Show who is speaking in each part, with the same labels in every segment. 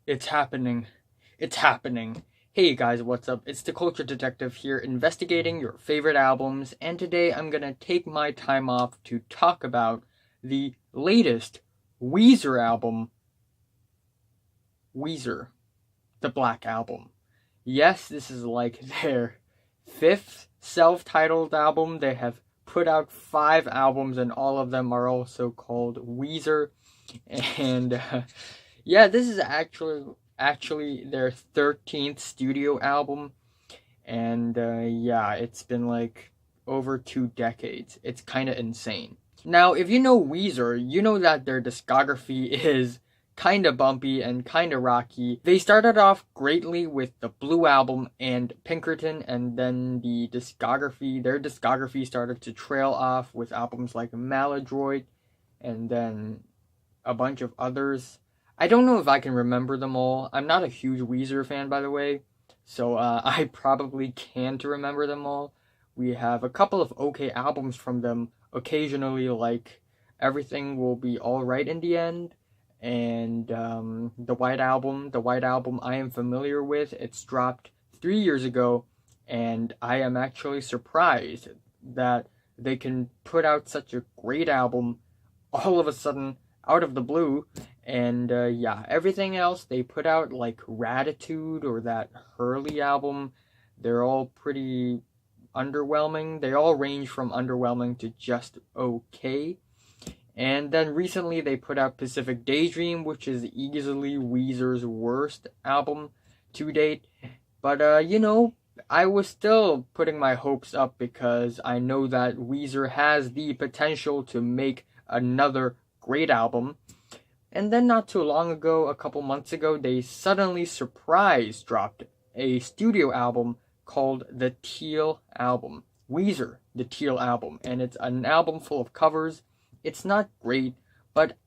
Speaker 1: It's happening. It's happening. Hey guys, what's up? It's the Culture Detective here, investigating your favorite albums, and today I'm gonna take my time off to talk about the latest Weezer album, Weezer, the Black Album. Yes, this is like their fifth self-titled album. They have put out 5 albums, and all of them are also called Weezer. And yeah, this is actually their 13th studio album, and yeah, it's been like over 2 decades. It's kind of insane. Now, if you know Weezer, you know that their discography is kind of bumpy and kind of rocky. They started off greatly with the Blue Album and Pinkerton, and then their discography started to trail off with albums like Maladroit, and then a bunch of others. I don't know if I can remember them all. I'm not a huge Weezer fan, by the way, so I probably can't remember them all. We have a couple of okay albums from them occasionally, like Everything Will Be Alright in the End, and the White Album I am familiar with. It's dropped 3 years ago, and I am actually surprised that they can put out such a great album all of a sudden out of the blue. And yeah, everything else they put out, like Ratitude or that Hurley album, they're all pretty underwhelming. They all range from underwhelming to just okay. And then recently they put out Pacific Daydream, which is easily Weezer's worst album to date. But I was still putting my hopes up because I know that Weezer has the potential to make another great album. And then not too long ago, a couple months ago, they suddenly surprise dropped a studio album called The Teal Album. Weezer, The Teal Album. And it's an album full of covers. It's not great, but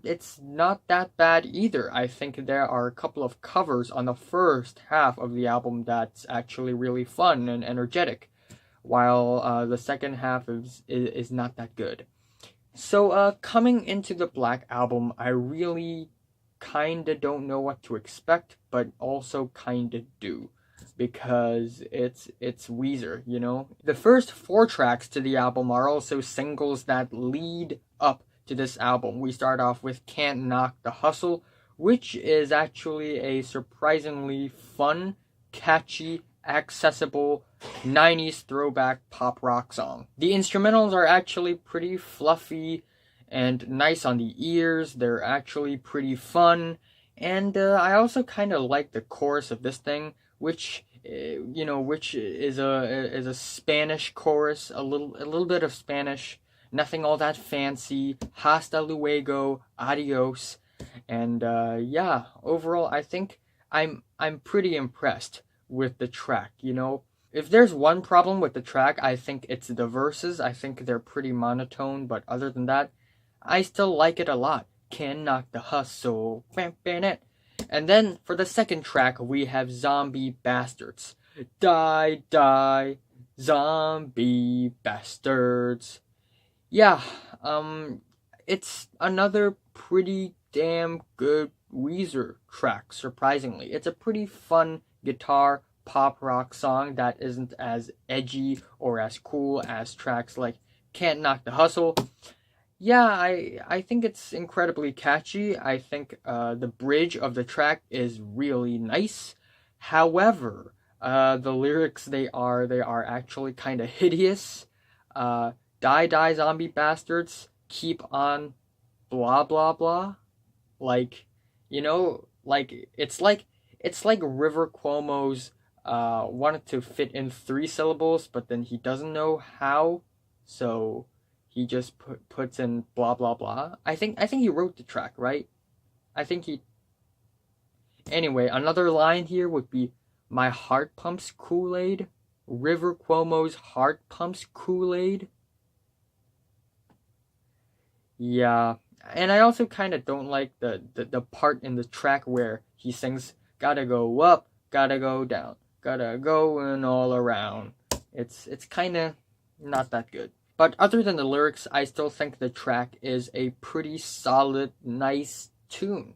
Speaker 1: it's not that bad either. I think there are a couple of covers on the first half of the album that's actually really fun and energetic, while the second half is not that good. So, coming into the Black Album, I really kinda don't know what to expect, but also kinda do, because it's Weezer, you know? The first 4 tracks to the album are also singles that lead up to this album. We start off with Can't Knock the Hustle, which is actually a surprisingly fun, catchy, accessible 90s throwback pop rock song. The instrumentals are actually pretty fluffy and nice on the ears. They're actually pretty fun, and I also kind of like the chorus of this thing, which which is a Spanish chorus, a little bit of Spanish, nothing all that fancy. Hasta luego, adios, and yeah. Overall, I think I'm pretty impressed with the track. If there's one problem with the track, I think it's the verses. I think they're pretty monotone, but other than that, I still like it a lot. Can knock the hustle, and then for the second track, we have Zombie Bastards. Die, die, zombie bastards. Yeah, it's another pretty damn good Weezer track, surprisingly. It's a pretty fun guitar pop rock song that isn't as edgy or as cool as tracks like Can't Knock the Hustle. Yeah, I think it's incredibly catchy. I think the bridge of the track is really nice. However, the lyrics they are actually kind of hideous. Die die zombie bastards, keep on blah blah blah. Like, like it's like River Cuomo's wanted to fit in 3 syllables, but then he doesn't know how, so he just puts in blah blah blah. I think he wrote the track, right? I think he. Anyway, another line here would be, "My heart pumps Kool-Aid." River Cuomo's heart pumps Kool-Aid. Yeah, and I also kind of don't like the part in the track where he sings, "Gotta go up, gotta go down, gotta go and all around." It's kind of not that good. But other than the lyrics, I still think the track is a pretty solid, nice tune.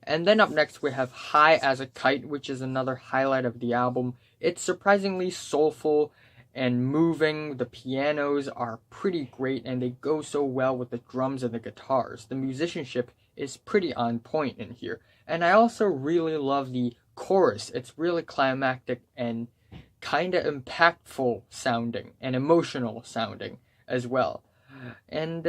Speaker 1: And then up next we have High as a Kite, which is another highlight of the album. It's surprisingly soulful and moving. The pianos are pretty great and they go so well with the drums and the guitars. The musicianship is pretty on point in here. And I also really love the chorus. It's really climactic and kind of impactful sounding and emotional sounding as well. And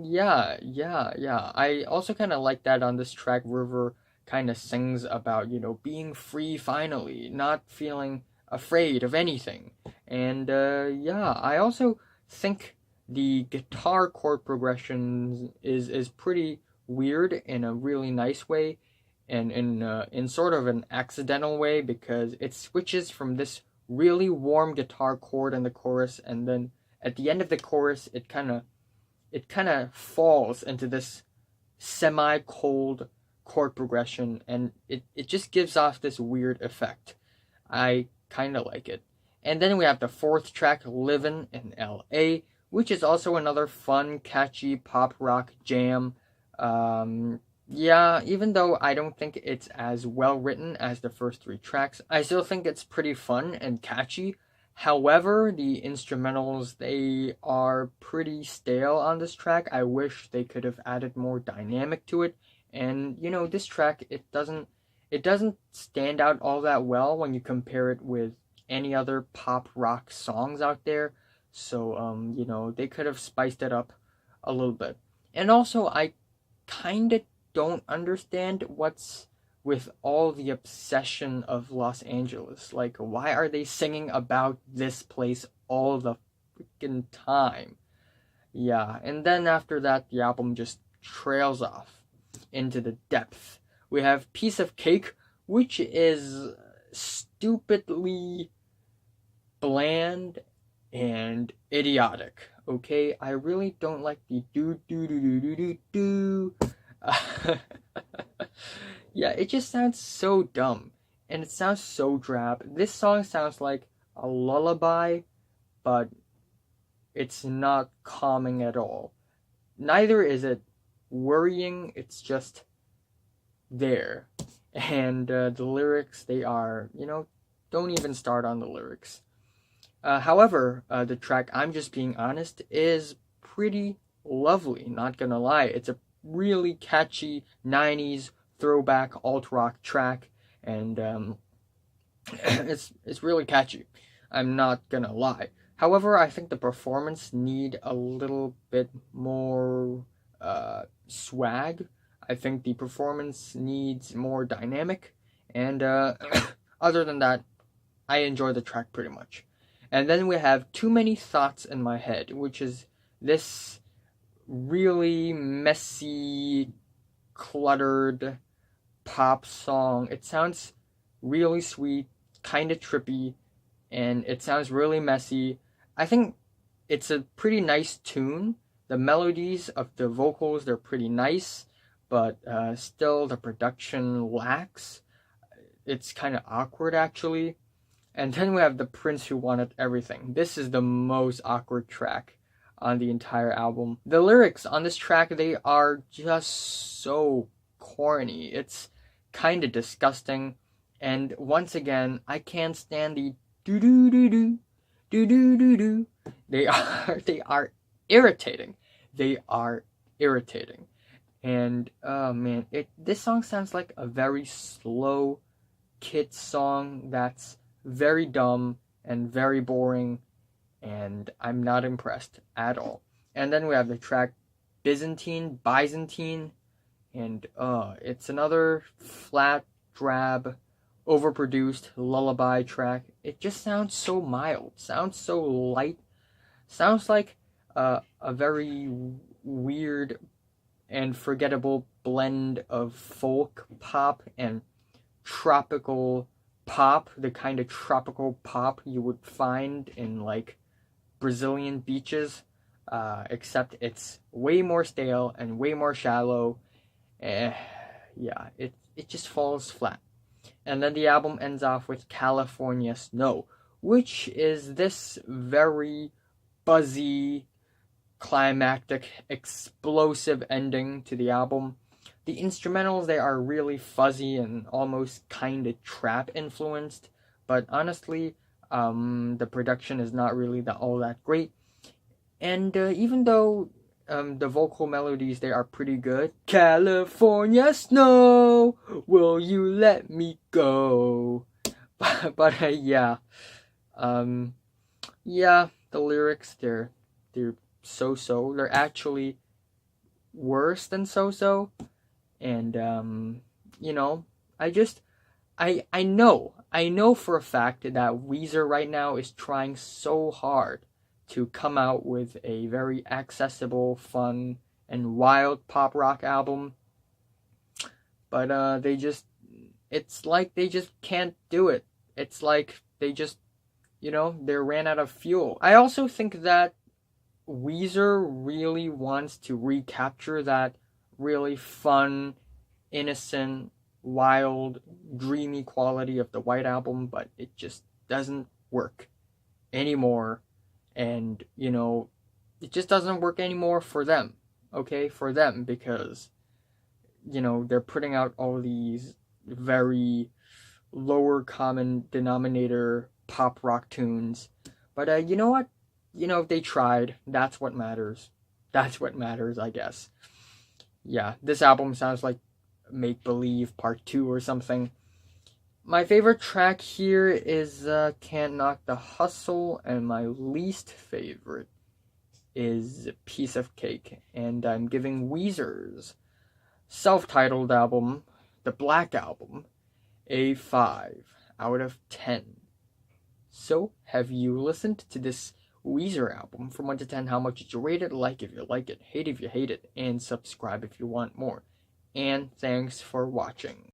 Speaker 1: yeah. I also kind of like that on this track. River kind of sings about, being free finally, not feeling afraid of anything. And I also think the guitar chord progression is pretty weird in a really nice way, and in sort of an accidental way, because it switches from this really warm guitar chord in the chorus, and then at the end of the chorus it kind of falls into this semi-cold chord progression, and it just gives off this weird effect. I kind of like it. And then we have the fourth track, Livin' in LA, which is also another fun, catchy pop rock jam. Even though I don't think it's as well written as the first three tracks, I still think it's pretty fun and catchy. However, the instrumentals, they are pretty stale on this track. I wish they could have added more dynamic to it. And, this track, it doesn't stand out all that well when you compare it with any other pop rock songs out there. So, they could have spiced it up a little bit. And also, I kind of don't understand what's with all the obsession of Los Angeles. Like, why are they singing about this place all the freaking time? Yeah, and then after that, the album just trails off into the depth. We have Piece of Cake, which is stupidly bland and idiotic. Okay, I really don't like the do. Yeah, it just sounds so dumb, and it sounds so drab. This song sounds like a lullaby, but it's not calming at all. Neither is it worrying, it's just there. And the lyrics, they are, don't even start on the lyrics. However, the track I'm Just Being Honest is pretty lovely, not gonna lie. It's a really catchy 90s throwback alt rock track, and it's really catchy. I'm not gonna lie. However, I think the performance need a little bit more swag. I think the performance needs more dynamic, and other than that, I enjoy the track pretty much. And then we have Too Many Thoughts in My Head, which is this really messy, cluttered pop song. It sounds really sweet, kind of trippy, and it sounds really messy. I think it's a pretty nice tune. The melodies of the vocals, they're pretty nice, but still the production lacks. It's kind of awkward, actually. And then we have The Prince Who Wanted Everything. This is the most awkward track on the entire album. The lyrics on this track, they are just so corny. It's kind of disgusting. And once again, I can't stand the do. They are irritating. They are irritating. And oh man, this song sounds like a very slow kid song that's very dumb and very boring, and I'm not impressed at all. And then we have the track Byzantine, and it's another flat, drab, overproduced lullaby track. It just sounds so mild, sounds so light, sounds like a very weird and forgettable blend of folk pop and tropical pop, the kind of tropical pop you would find in like Brazilian beaches, except it's way more stale and way more shallow. It just falls flat. And then the album ends off with California Snow, which is this very buzzy, climactic, explosive ending to the album. The instrumentals, they are really fuzzy and almost kind of trap influenced, but honestly, the production is not really all that great. And even though the vocal melodies, they are pretty good. California snow, will you let me go? But yeah, yeah, the lyrics, they're so. They're actually worse than so. And you know, I know for a fact that Weezer right now is trying so hard to come out with a very accessible, fun, and wild pop rock album, but it's like they just can't do it. It's like they just, they ran out of fuel. I also think that Weezer really wants to recapture that really fun, innocent, wild, dreamy quality of the White Album, but it just doesn't work anymore. And, it just doesn't work anymore for them, okay? For them, because, they're putting out all these very lower common denominator pop rock tunes. But you know what? They tried. That's what matters. That's what matters, I guess. Yeah, this album sounds like Make Believe Part 2 or something. My favorite track here is Can't Knock the Hustle, and my least favorite is Piece of Cake. And I'm giving Weezer's self-titled album, the Black Album, a 5 out of 10. So, have you listened to this Weezer album? From 1 to 10, how much did you rate it? Like if you like it, hate if you hate it, and subscribe if you want more. And thanks for watching.